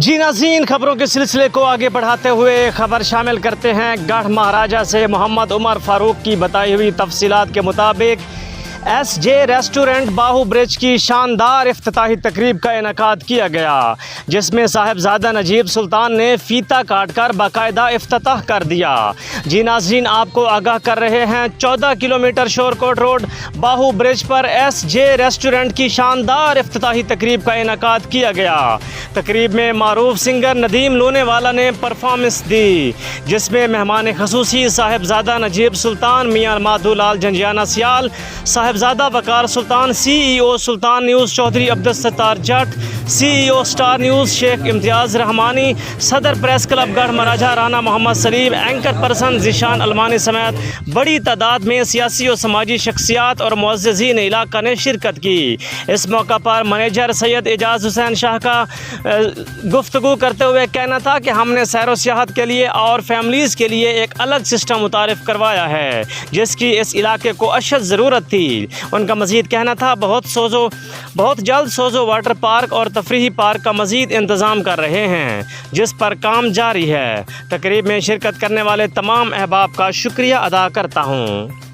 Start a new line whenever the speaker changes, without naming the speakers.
जी नाज़रीन, खबरों के सिलसिले को आगे बढ़ाते हुए खबर शामिल करते हैं। गढ़ महाराजा से मोहम्मद उमर फारूक की बताई हुई तफसीलात के मुताबिक SJ रेस्टोरेंट बाहू ब्रिज की शानदार इफ्तिताही तकरीब का इनेकाद किया गया, जिसमें साहिबजादा नजीब सुल्तान ने फ़ीता काट कर बाकायदा इफ्तिताह कर दिया। जी नाज़रीन, आपको आगाह कर रहे हैं 14 किलोमीटर शोरकोट रोड बाहू ब्रिज पर SJ रेस्टोरेंट की शानदार इफ्तिताही तकरीब का इनेकाद किया गया। तकरीब में मारूफ सिंगर नदीम लोनेवाला ने परफॉर्मेंस दी, जिसमें मेहमान खसूसी साहिबजादा नजीब सुल्तान मियाँ माधोलाल झंझियाना सियाल, साहिबजादा वकार सुल्तान, CEO सुल्तान न्यूज़ चौधरी अब्दुल सत्तार जट, CEO स्टार न्यूज़ शेख इम्तियाज़ रहमानी, सदर प्रेस क्लब गढ़ महाराजा राना मोहम्मद सलीम, एंकर पर्सन ज़ीशान अलमानी समेत बड़ी तादाद में सियासी और समाजी शख्सियात और मुअज़्ज़िज़ीन इलाका ने शिरकत की। इस मौका पर मैनेजर सैयद एजाज हुसैन शाह का गुफ्तगू करते हुए कहना था कि हमने सैर व सियाहत के लिए और फैमिलीज़ के लिए एक अलग सिस्टम मुतारिफ़ करवाया है, जिसकी इस इलाके को अशद ज़रूरत थी। उनका मज़ीद कहना था बहुत जल्द सोजो वाटर पार्क और तफरीही पार्क का मज़ीद इंतज़ाम कर रहे हैं, जिस पर काम जारी है। तकरीब में शिरकत करने वाले तमाम अहबाब का शुक्रिया अदा करता हूँ।